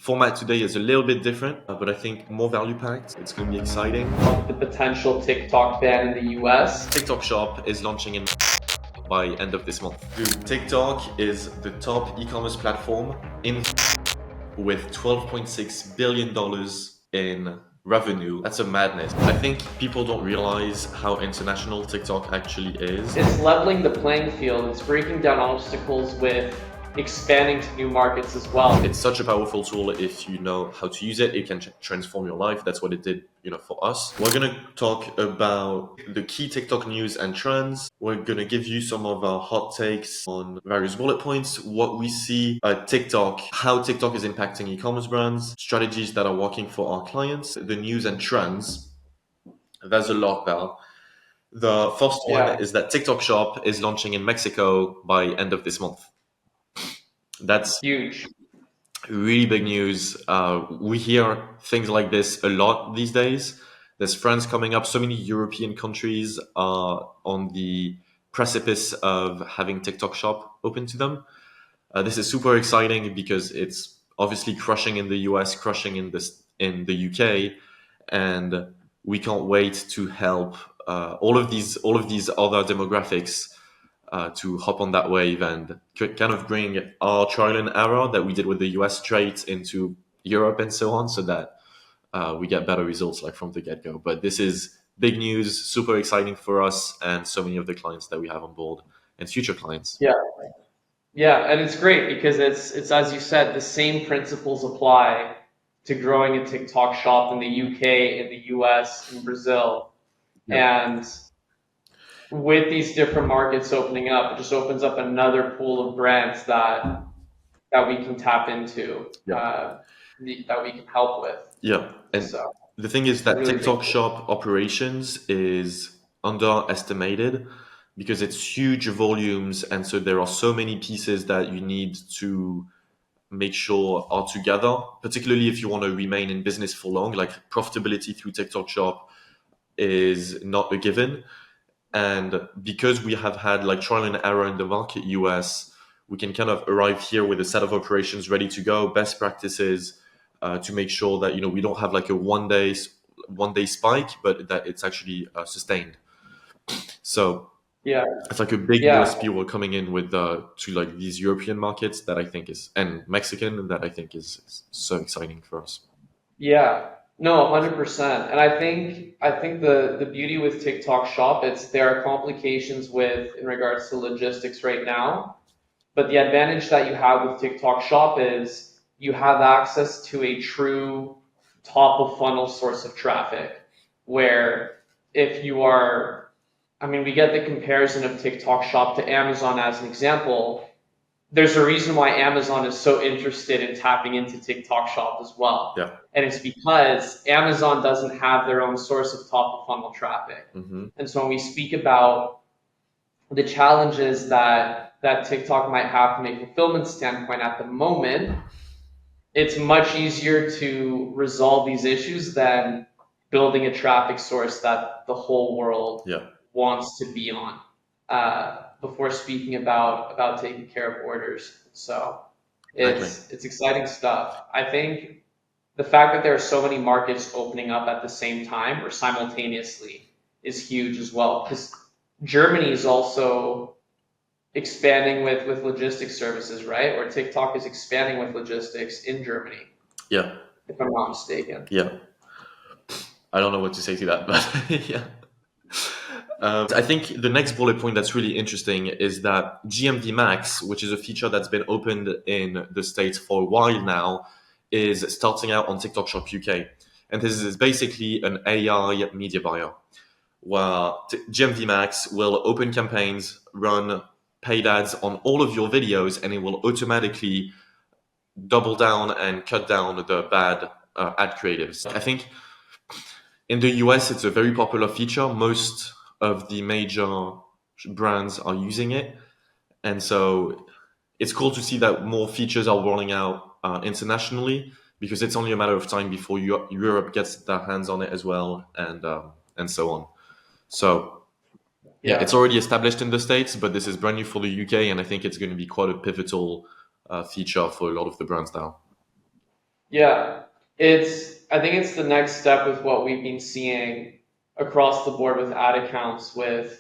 format today is a little bit different, but I think more value packed. It's going to be exciting. The potential TikTok ban in the US. TikTok Shop is launching by end of this month. Dude, TikTok is the top e-commerce platform with $12.6 billion in revenue. That's a madness. I think people don't realize how international TikTok actually is. It's leveling the playing field. It's breaking down obstacles with expanding to new markets as well. It's such a powerful tool if you know how to use it. It can transform your life. That's what it did, for us. We're going to talk about the key TikTok news and trends. We're going to give you some of our hot takes on various bullet points, what we see at TikTok, how TikTok is impacting e-commerce brands, strategies that are working for our clients, the news and trends. There's a lot there. The first one is that TikTok Shop is launching in Mexico by end of this month. That's huge. Really big news. We hear things like this a lot these days. There's trends coming up. So many European countries are on the precipice of having TikTok Shop open to them. This is super exciting because it's obviously crushing in the US, crushing in the UK, and we can't wait to help all of these other demographics to hop on that wave and kind of bring our trial and error that we did with the US straight into Europe and so on, so that we get better results like from the get-go. But this is big news, super exciting for us and so many of the clients that we have on board and future clients. Yeah, and it's great because it's as you said, the same principles apply to growing a TikTok shop in the UK, in the US, in Brazil. And with these different markets opening up, it just opens up another pool of brands that we can tap into, that we can help with. Yeah, and so, the thing is that really TikTok Shop operations is underestimated because it's huge volumes, and so there are so many pieces that you need to make sure are together, particularly if you want to remain in business for long. Like profitability through TikTok Shop is not a given. And because we have had like trial and error in the market US, we can kind of arrive here with a set of operations ready to go, best practices to make sure that we don't have like a one day spike, but that it's actually sustained. So it's like a big USP we're coming in with to like these European markets that I think and Mexican that I think is so exciting for us. Yeah. No, 100%. And I think the beauty with TikTok Shop, there are complications in regards to logistics right now. But the advantage that you have with TikTok Shop is you have access to a true top of funnel source of traffic. Where if you are, we get the comparison of TikTok Shop to Amazon as an example. There's a reason why Amazon is so interested in tapping into TikTok Shop as well. Yeah. And it's because Amazon doesn't have their own source of top of funnel traffic. Mm-hmm. And so when we speak about the challenges that TikTok might have from a fulfillment standpoint at the moment, it's much easier to resolve these issues than building a traffic source that the whole world wants to be on. Before speaking about taking care of orders. So it's exciting stuff. I think the fact that there are so many markets opening up at the same time or simultaneously is huge as well, because Germany is also expanding with logistics services, right? Or TikTok is expanding with logistics in Germany. Yeah. If I'm not mistaken. Yeah. I don't know what to say to that, but yeah. I think the next bullet point that's really interesting is that GMV Max, which is a feature that's been opened in the States for a while now, is starting out on TikTok Shop UK. And this is basically an AI media buyer where GMV Max will open campaigns, run paid ads on all of your videos, and it will automatically double down and cut down the bad ad creatives. I think in the US, it's a very popular feature. Most of the major brands are using it. And so it's cool to see that more features are rolling out internationally, because it's only a matter of time before Europe gets their hands on it as well, and so on. So it's already established in the States, but this is brand new for the UK, and I think it's going to be quite a pivotal feature for a lot of the brands now. Yeah, I think it's the next step with what we've been seeing across the board with ad accounts with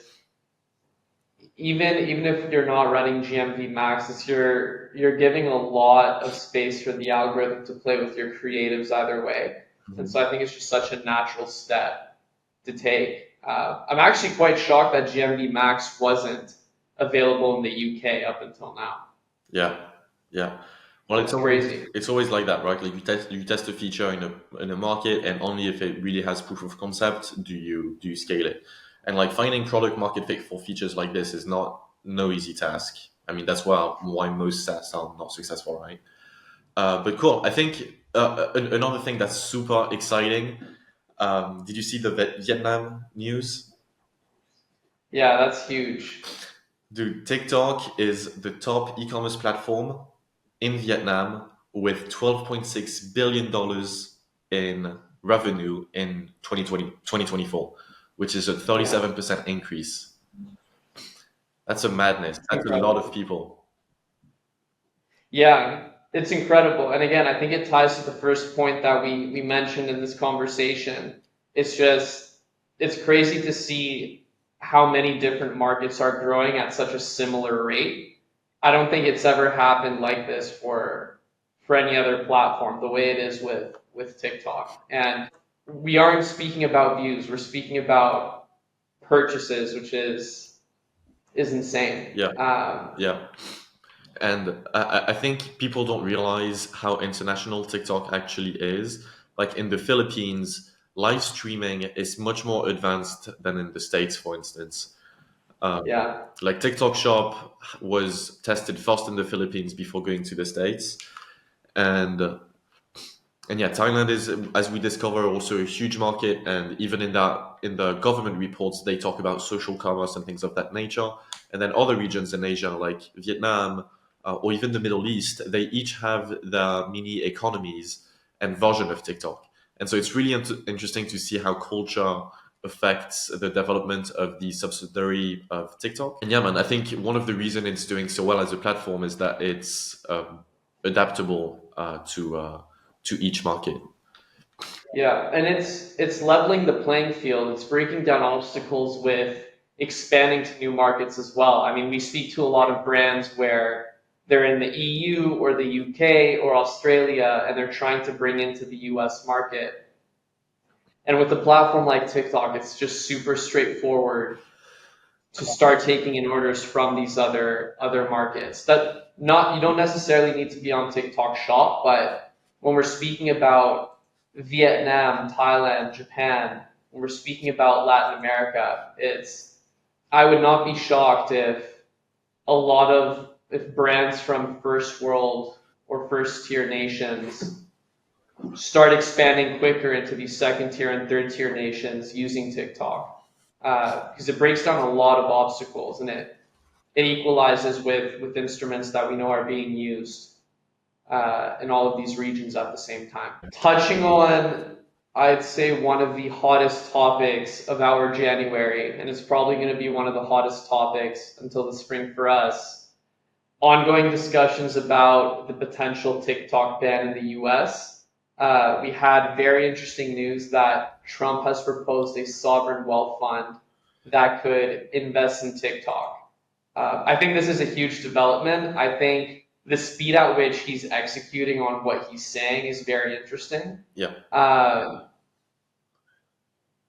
even if you're not running GMV Max, you're giving a lot of space for the algorithm to play with your creatives either way. And so I think it's just such a natural step to take. I'm actually quite shocked that GMV Max wasn't available in the UK up until now. Yeah, yeah. Well, That's crazy. it's always like that, right? Like you test a feature in a market, and only if it really has proof of concept do you scale it. And like finding product market fit for features like this is not no easy task. I mean, that's why most SaaS are not successful, right? But cool. I think another thing that's super exciting. Did you see the Vietnam news? Yeah, that's huge. Dude, TikTok is the top e-commerce platform in Vietnam with $12.6 billion in revenue in 2024, which is a Yeah, 37% increase. That's a madness. it's That's a lot incredible. of people. Yeah, it's incredible. And again, I think it ties to the first point that we mentioned in this conversation. It's just, it's crazy to see how many different markets are growing at such a similar rate. I don't think it's ever happened like this for any other platform, the way it is with TikTok. And we aren't speaking about views, we're speaking about purchases, which is insane. Yeah, yeah. And I think people don't realize how international TikTok actually is. Like in the Philippines, live streaming is much more advanced than in the States, for instance. Um, Yeah, like TikTok Shop was tested first in the Philippines before going to the States. And and yeah, Thailand is, as we discover, also a huge market. And even in the government reports, they talk about social commerce and things of that nature. And then other regions in Asia, like Vietnam or even the Middle East, they each have their mini economies and version of TikTok. And so it's really interesting to see how culture affects the development of the subsidiary of TikTok. And yeah, man, I think one of the reasons it's doing so well as a platform is that it's adaptable to each market. yeah, and it's leveling the playing field. It's breaking down obstacles with expanding to new markets as well. I mean, we speak to a lot of brands where they're in the EU or the UK or Australia and they're trying to bring into the US market. And with a platform like TikTok, it's just super straightforward to start taking in orders from these other markets. That not you don't necessarily need to be on TikTok Shop, but when we're speaking about Vietnam, Thailand, Japan, when we're speaking about Latin America, it's I would not be shocked if brands from first world or first tier nations start expanding quicker into these second tier and third tier nations using TikTok because it breaks down a lot of obstacles and it equalizes with instruments that we know are being used in all of these regions at the same time. Touching on, I'd say, one of the hottest topics of our January, and it's probably going to be one of the hottest topics until the spring for us, ongoing discussions about the potential TikTok ban in the US. We had very interesting news that Trump has proposed a sovereign wealth fund that could invest in TikTok. I think this is a huge development. I think the speed at which he's executing on what he's saying is very interesting. Yeah.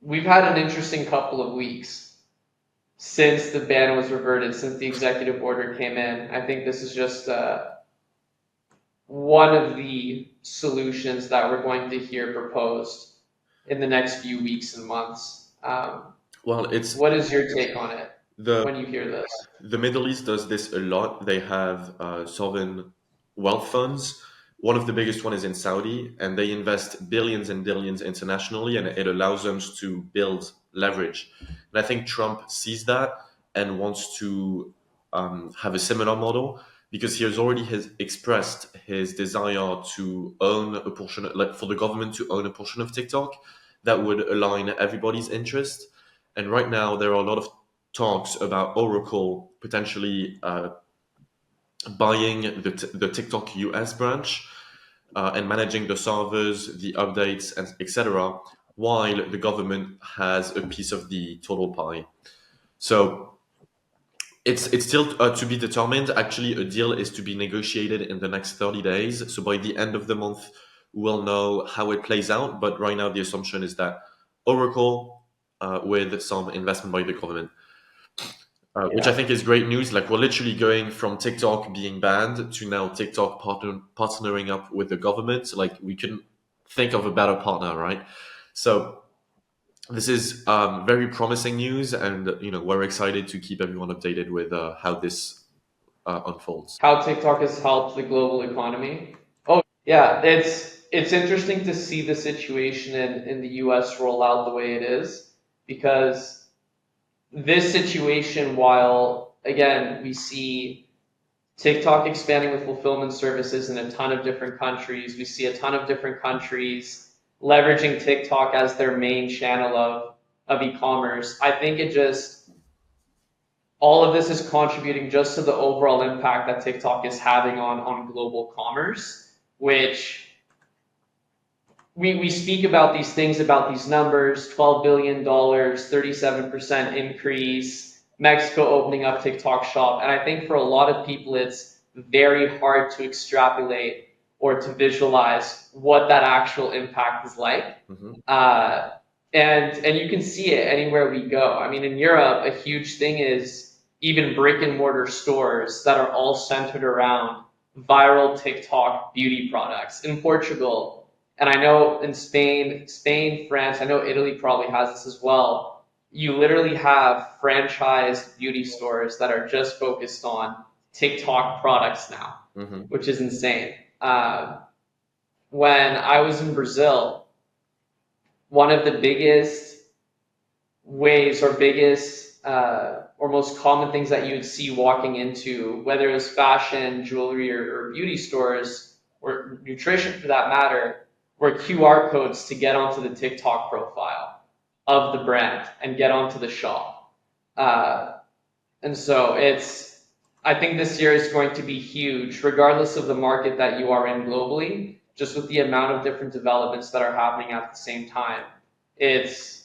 We've had an interesting couple of weeks since the ban was reverted, since the executive order came in. I think this is just one of the solutions that we're going to hear proposed in the next few weeks and months. Well, it's What is your take on it the when you hear this? the Middle East does this a lot. They have sovereign wealth funds. One of the biggest one is in Saudi, and they invest billions and billions internationally, and it allows them to build leverage. And I think Trump sees that and wants to have a similar model because he has already expressed his desire to own a portion, like for the government to own a portion of TikTok that would align everybody's interest. And right now, there are a lot of talks about Oracle potentially buying the TikTok US branch. and managing the servers, the updates, and etc., while the government has a piece of the total pie. So it's still to be determined. Actually, a deal is to be negotiated in the next 30 days. So by the end of the month, we'll know how it plays out. But right now, the assumption is that Oracle, with some investment by the government, which I think is great news. Like we're literally going from TikTok being banned to now TikTok partnering up with the government. Like we couldn't think of a better partner, right? So this is very promising news, and we're excited to keep everyone updated with how this unfolds. How TikTok has helped the global economy. Oh yeah, it's interesting to see the situation in the US roll out the way it is, because this situation, while again we see TikTok expanding with fulfillment services in a ton of different countries, we see a ton of different countries leveraging TikTok as their main channel of e-commerce. I think it just, all of this is contributing just to the overall impact that TikTok is having on global commerce, which we speak about these things, about these numbers, $12 billion, 37% increase, Mexico opening up TikTok shop. And I think for a lot of people, it's very hard to extrapolate or to visualize what that actual impact is like. Mm-hmm. And you can see it anywhere we go. I mean, in Europe, a huge thing is even brick and mortar stores that are all centered around viral TikTok beauty products. In Portugal, and I know in Spain, France, I know Italy probably has this as well. You literally have franchised beauty stores that are just focused on TikTok products now, Mm-hmm. which is insane. When I was in Brazil, one of the biggest ways or most common things that you would see walking into, whether it was fashion, jewelry, or beauty stores, or nutrition for that matter, were QR codes to get onto the TikTok profile of the brand and get onto the shop. And so I think this year is going to be huge, regardless of the market that you are in globally, just with the amount of different developments that are happening at the same time. If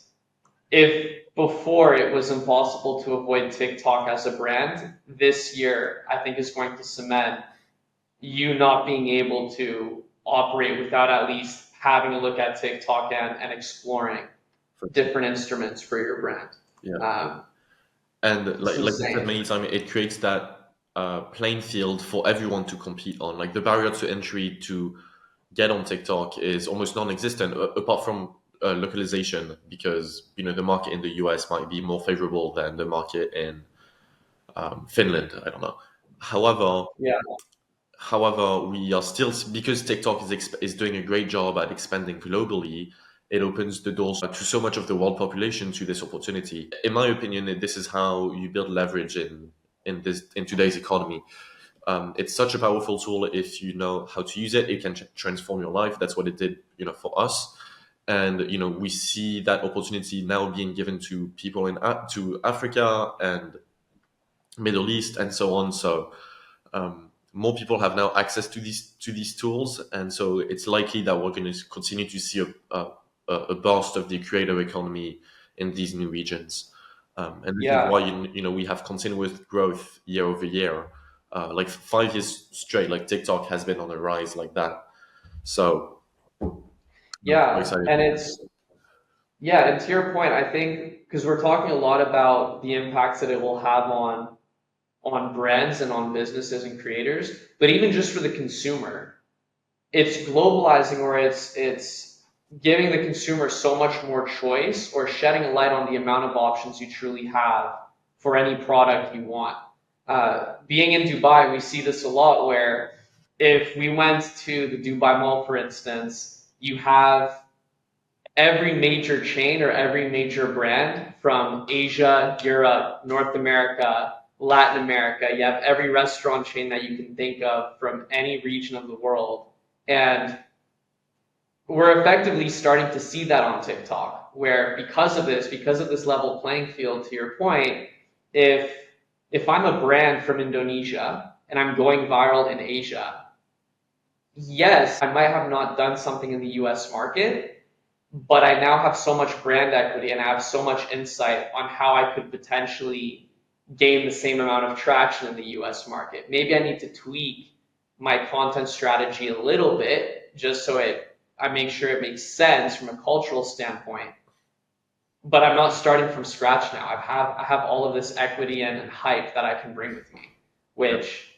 before it was impossible to avoid TikTok as a brand, this year I think is going to cement you not being able to operate without at least having a look at TikTok and exploring different instruments for your brand. Yeah. And like you said many times, it creates that playing field for everyone to compete on. Like the barrier to entry to get on TikTok is almost non-existent, apart from localization, because the market in the US might be more favorable than the market in Finland. I don't know. However, we are still, because TikTok is doing a great job at expanding globally. It opens the doors to so much of the world population to this opportunity. In my opinion, this is how you build leverage in today's economy. It's such a powerful tool. If you know how to use it, it can transform your life. That's what it did, for us. And we see that opportunity now being given to people to Africa and Middle East and so on. So more people have now access to these tools, and so it's likely that we're going to continue to see a burst of the creator economy in these new regions. And this is why we have continuous growth year over year. Like 5 years straight, like TikTok has been on a rise like that. So and and to your point, I think, because we're talking a lot about the impacts that it will have on brands and on businesses and creators, but even just for the consumer, it's globalizing, or it's giving the consumer so much more choice, or shedding a light on the amount of options you truly have for any product you want. Being in Dubai, we see this a lot, where if we went to the Dubai Mall, for instance, you have every major chain or every major brand from Asia, Europe, North America, Latin America. You have every restaurant chain that you can think of from any region of the world. And we're effectively starting to see that on TikTok, where because of this level playing field, to your point, if I'm a brand from Indonesia and I'm going viral in Asia, yes, I might have not done something in the US market, but I now have so much brand equity and I have so much insight on how I could potentially gain the same amount of traction in the US market. Maybe I need to tweak my content strategy a little bit just so I make sure it makes sense from a cultural standpoint. But I'm not starting from scratch now. I have all of this equity and hype that I can bring with me, Yeah. which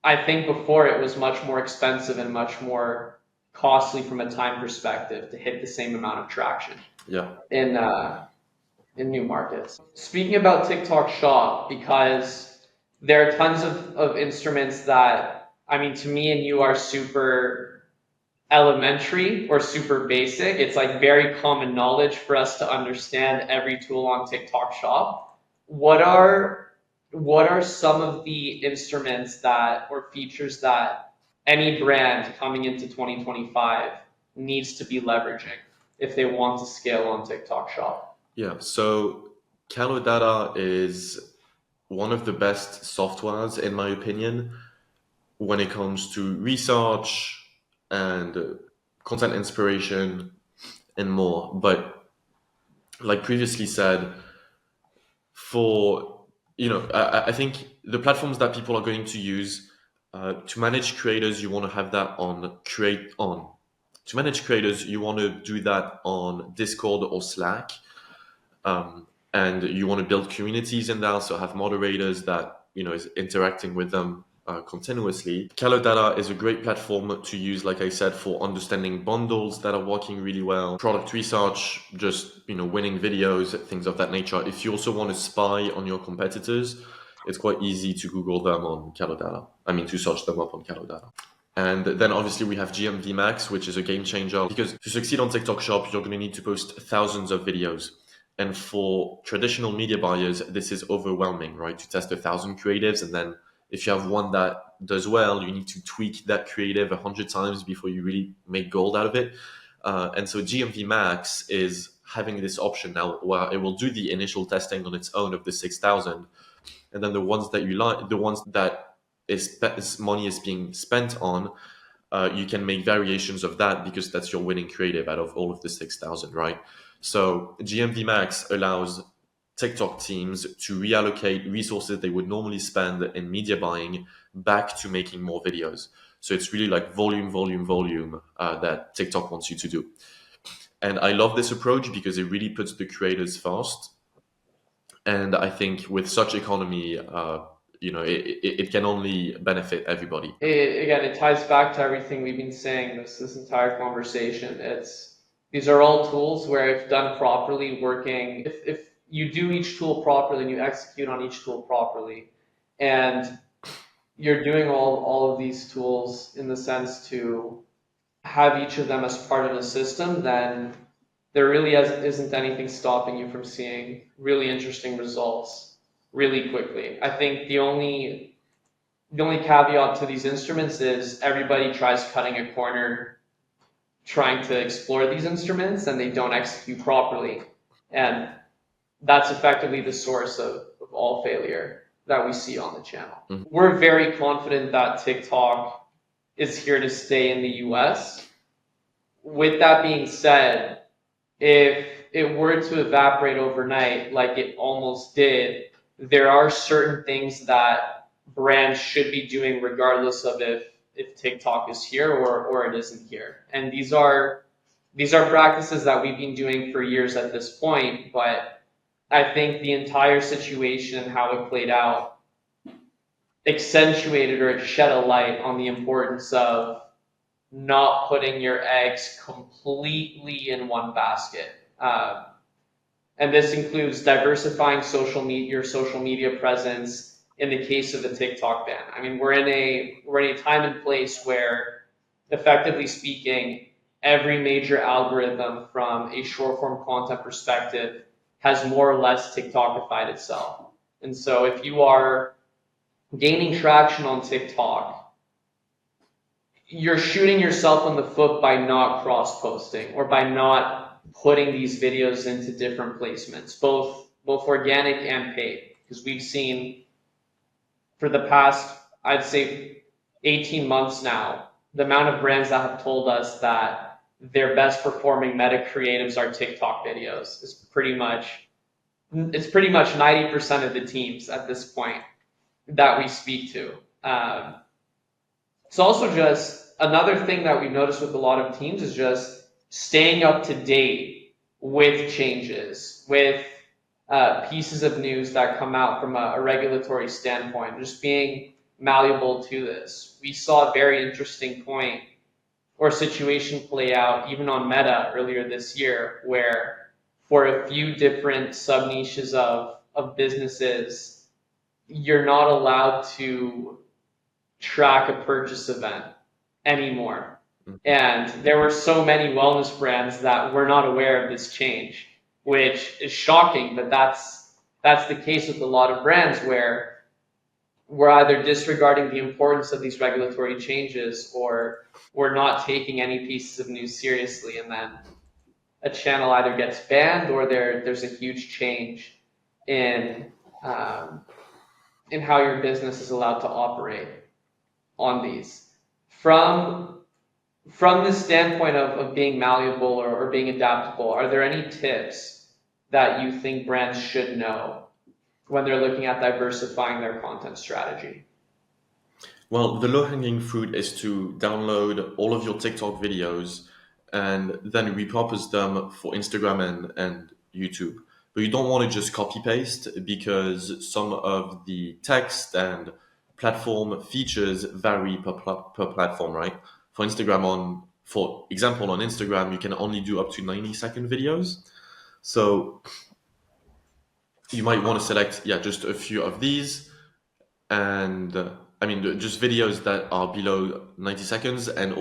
I think before it was much more expensive and much more costly from a time perspective to hit the same amount of traction Yeah. in new markets. Speaking about TikTok Shop, because there are tons of instruments that, I mean, to me and you are super elementary or super basic. It's like very common knowledge for us to understand every tool on TikTok Shop. What are what are some of the instruments that or features that any brand coming into 2025 needs to be leveraging if they want to scale on TikTok Shop? Yeah. So Calodata is one of the best softwares, in my opinion, when it comes to research and content inspiration and more. But like previously said, for I think the platforms that people are going to use to manage creators, you want to have that on create on. To manage creators, you want to do that on Discord or Slack, and you want to build communities in there, so have moderators that is interacting with them continuously. Calodata is a great platform to use, like I said, for understanding bundles that are working really well, product research, just winning videos, things of that nature. If you also want to spy on your competitors, it's quite easy to Google them on Calodata. I mean, to search them up on Calodata. And then obviously we have GMV Max, which is a game changer, because to succeed on TikTok Shop, you're going to need to post thousands of videos. And for traditional media buyers, this is overwhelming, right? To test 1,000 creatives, and then if you have one that does well, you need to tweak that creative 100 times before you really make gold out of it. And so GMV Max is having this option now where it will do the initial testing on its own of the 6,000, and then the ones that you like, the ones that money is being spent on, you can make variations of that because that's your winning creative out of all of the 6,000, right? So GMV Max allows TikTok teams to reallocate resources they would normally spend in media buying back to making more videos. So it's really like volume that TikTok wants you to do. And I love this approach because it really puts the creators first. And I think with such economy, it can only benefit everybody. It ties back to everything we've been saying this entire conversation. These are all tools where, if done properly, working, if you do each tool properly and you execute on each tool properly, and you're doing all of these tools in the sense to have each of them as part of the system, then there really isn't anything stopping you from seeing really interesting results really quickly. I think the only caveat to these instruments is everybody tries cutting a corner trying to explore these instruments and they don't execute properly. And that's effectively the source of all failure that we see on the channel. Mhm. We're very confident that TikTok is here to stay in the US. With that being said, if it were to evaporate overnight, like it almost did, there are certain things that brands should be doing regardless of if TikTok is here or it isn't here. And these are practices that we've been doing for years at this point, but I think the entire situation and how it played out accentuated or it shed a light on the importance of not putting your eggs completely in one basket. And this includes diversifying your social media presence in the case of a TikTok ban. I mean, we're in a time and place where, effectively speaking, every major algorithm from a short form content perspective has more or less TikTokified itself. And so if you are gaining traction on TikTok, you're shooting yourself in the foot by not cross-posting or by not putting these videos into different placements, both organic and paid. Because we've seen for the past, I'd say, 18 months now, the amount of brands that have told us that their best performing meta creatives are TikTok videos is pretty much 90% of the teams at this point that we speak to. It's also just another thing that we've noticed with a lot of teams is just staying up to date with changes, with pieces of news that come out from a regulatory standpoint, just being malleable to this. We saw a very interesting point or situation play out even on Meta earlier this year, where for a few different sub niches of businesses, you're not allowed to track a purchase event anymore. And there were so many wellness brands that were not aware of this change, which is shocking, but that's the case with a lot of brands where we're either disregarding the importance of these regulatory changes or we're not taking any pieces of news seriously, and then a channel either gets banned or there's a huge change in how your business is allowed to operate on these. From the standpoint of being malleable or being adaptable, are there any tips that you think brands should know when they're looking at diversifying their content strategy? Well, the low-hanging fruit is to download all of your TikTok videos and then repurpose them for Instagram and YouTube. But you don't want to just copy paste because some of the text and platform features vary per platform, right? For example, on Instagram, you can only do up to 90-second videos. So you might want to select, just a few of these, and just videos that are below 90 seconds, and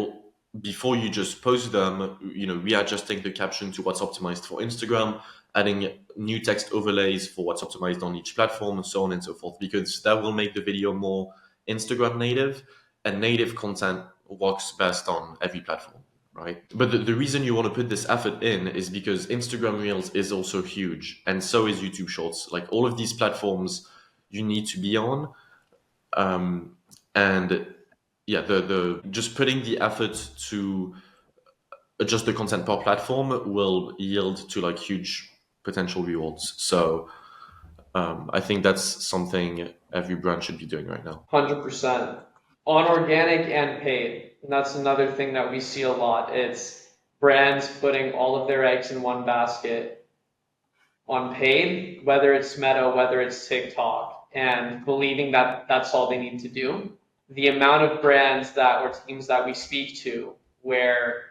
before you just post them, readjusting the caption to what's optimized for Instagram, adding new text overlays for what's optimized on each platform, and so on and so forth, because that will make the video more Instagram native, and native content works best on every platform, right? But the reason you want to put this effort in is because Instagram Reels is also huge, and so is YouTube Shorts. Like, all of these platforms you need to be on. The just putting the effort to adjust the content per platform will yield to like huge potential rewards. So I think that's something every brand should be doing right now. 100%. On organic and paid. And that's another thing that we see a lot. It's brands putting all of their eggs in one basket on paid, whether it's Meta, whether it's TikTok, and believing that that's all they need to do. The amount of brands or teams that we speak to where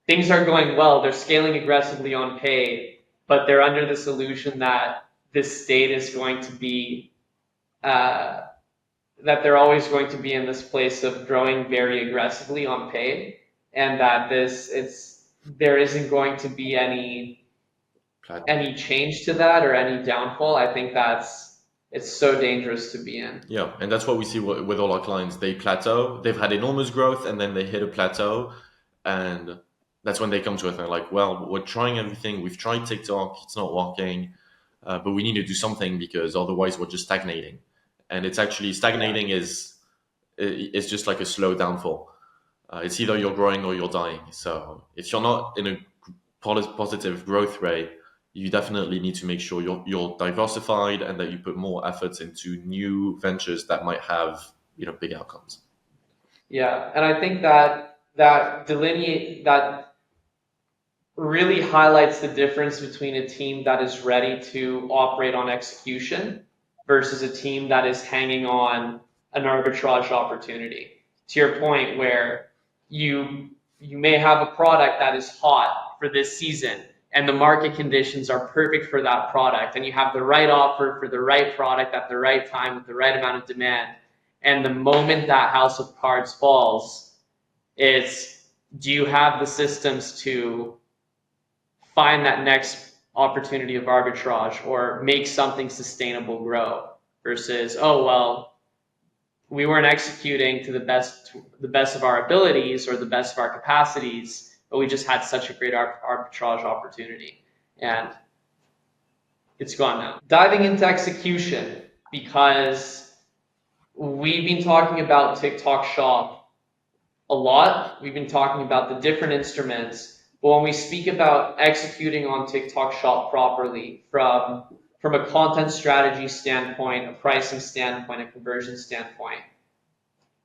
things are going well, they're scaling aggressively on paid, but they're under this illusion that this state is going to be, that they're always going to be in this place of growing very aggressively on paid, and that there isn't going to be any change to that or any downfall. I think it's so dangerous to be in. Yeah, and that's what we see with all our clients. They plateau. They've had enormous growth, and then they hit a plateau, and that's when they come to us and they're like, well, we're trying everything. We've tried TikTok. It's not working, but we need to do something because otherwise we're just stagnating. And it's actually stagnating is just like a slow downfall. It's either you're growing or you're dying. So if you're not in a positive growth rate, you definitely need to make sure you're diversified and that you put more efforts into new ventures that might have big outcomes. Yeah, and I think that really highlights the difference between a team that is ready to operate on execution versus a team that is hanging on an arbitrage opportunity. To your point, where you may have a product that is hot for this season, and the market conditions are perfect for that product, and you have the right offer for the right product at the right time with the right amount of demand. And the moment that house of cards falls, do you have the systems to find that next opportunity of arbitrage or make something sustainable grow, versus, oh, well, we weren't executing to the best of our abilities or the best of our capacities, but we just had such a great arbitrage opportunity, and it's gone now. Diving into execution, because we've been talking about TikTok Shop a lot. We've been talking about the different instruments, but when we speak about executing on TikTok Shop properly from a content strategy standpoint, a pricing standpoint, a conversion standpoint,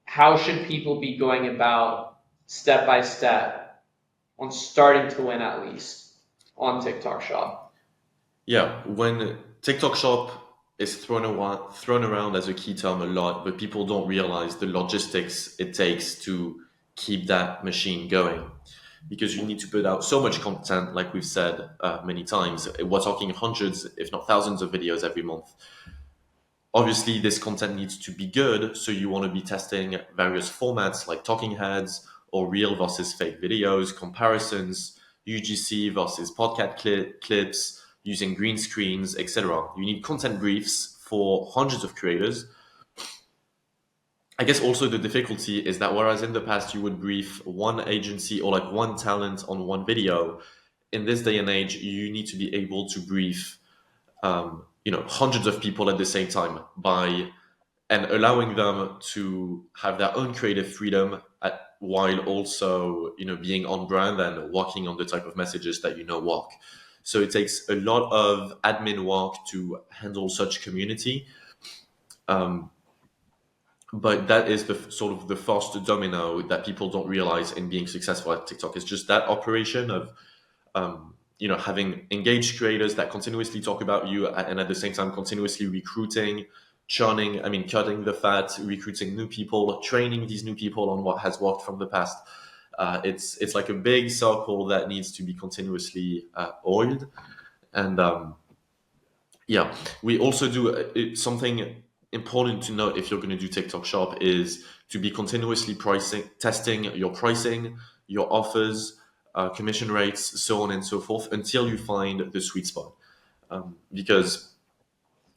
how should people be going about step by step on starting to win at least on TikTok Shop? Yeah, when TikTok Shop is thrown around as a key term a lot, but people don't realize the logistics it takes to keep that machine going. Because you need to put out so much content, like we've said many times. We're talking hundreds, if not thousands, of videos every month. Obviously, this content needs to be good, so you want to be testing various formats like talking heads or real versus fake videos, comparisons, UGC versus podcast clips, using green screens, etc. You need content briefs for hundreds of creators. I guess also the difficulty is that whereas in the past you would brief one agency or like one talent on one video, in this day and age you need to be able to brief hundreds of people at the same time by and allowing them to have their own creative freedom while also being on brand and working on the type of messages that work. So it takes a lot of admin work to handle such community. But that is the sort of the first domino that people don't realize in being successful at TikTok. It's just that operation of having engaged creators that continuously talk about you and at the same time continuously recruiting, cutting the fat, recruiting new people, training these new people on what has worked from the past. It's like a big circle that needs to be continuously oiled. And we also do something important to note if you're going to do TikTok Shop is to be continuously testing your pricing, your offers, commission rates, so on and so forth, until you find the sweet spot. Because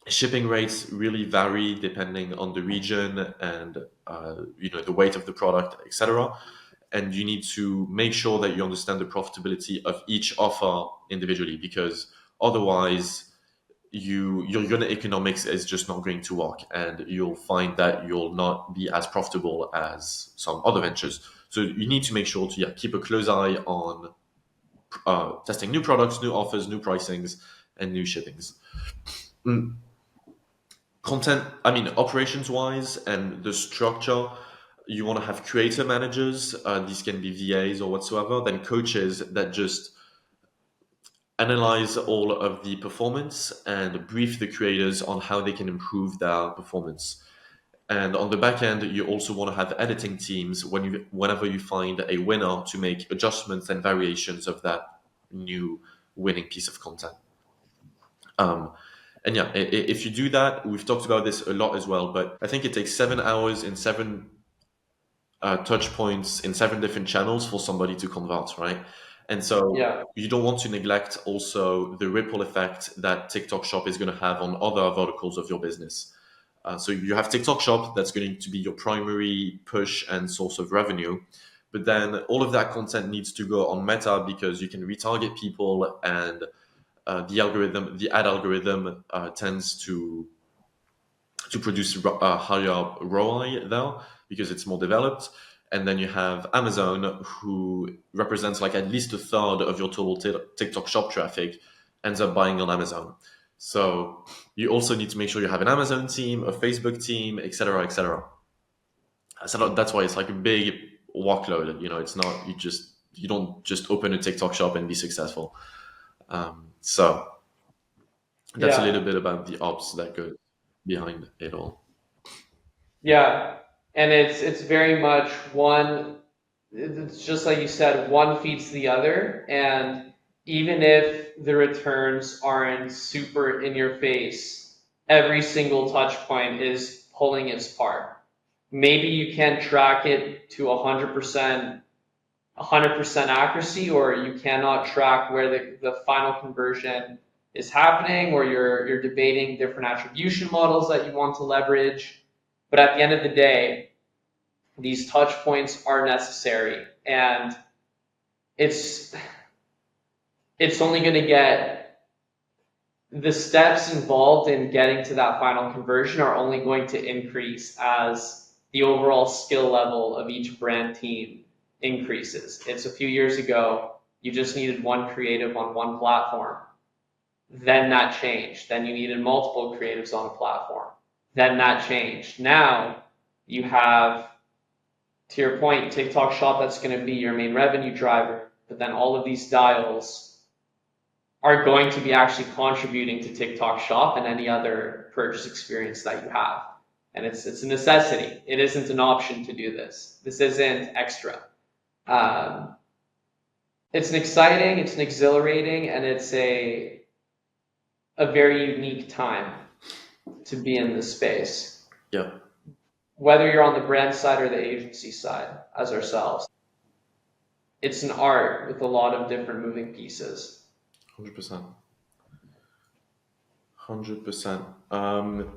shipping rates really vary depending on the region and the weight of the product, etc. And you need to make sure that you understand the profitability of each offer individually, because otherwise your unit economics is just not going to work, and you'll find that you'll not be as profitable as some other ventures. So you need to make sure to keep a close eye on testing new products, new offers, new pricings, and new shippings. Content, operations wise and the structure, you want to have creator managers. These can be VAs or whatsoever, then coaches that just analyze all of the performance and brief the creators on how they can improve their performance. And on the back end, you also want to have editing teams whenever you find a winner to make adjustments and variations of that new winning piece of content. If you do that, we've talked about this a lot as well, but I think it takes 7 hours in 7 touch points in 7 different channels for somebody to convert, right? And so you don't want to neglect also the ripple effect that TikTok Shop is going to have on other verticals of your business. So you have TikTok Shop, that's going to be your primary push and source of revenue. But then all of that content needs to go on Meta, because you can retarget people, and the ad algorithm tends to produce a higher ROI there because it's more developed. And then you have Amazon, who represents like at least a third of your total TikTok Shop traffic ends up buying on Amazon. So you also need to make sure you have an Amazon team, a Facebook team, etc., etc. So that's why it's like a big workload. It's not you don't just open a TikTok Shop and be successful. So that's a little bit about the ops that go behind it all. Yeah, and it's very much one. It's just like you said, one feeds the other, and even if the returns aren't super in your face, every single touch point is pulling its part. Maybe you can't track it to 100%, 100% accuracy, or you cannot track where the final conversion is happening, or you're debating different attribution models that you want to leverage. But at the end of the day, these touch points are necessary, and it's only going to get, the steps involved in getting to that final conversion are only going to increase as the overall skill level of each brand team increases. It's a few years ago, you just needed one creative on one platform. Then that changed. Then you needed multiple creatives on a platform. Then that changed. Now you have, to your point, TikTok Shop, that's going to be your main revenue driver, but then all of these dials are going to be actually contributing to TikTok Shop and any other purchase experience that you have. And it's a necessity. It isn't an option to do this. This isn't extra. It's an exciting, it's an exhilarating, and it's a very unique time to be in this space. Yeah. Whether you're on the brand side or the agency side, as ourselves, it's an art with a lot of different moving pieces. 100%. 100%.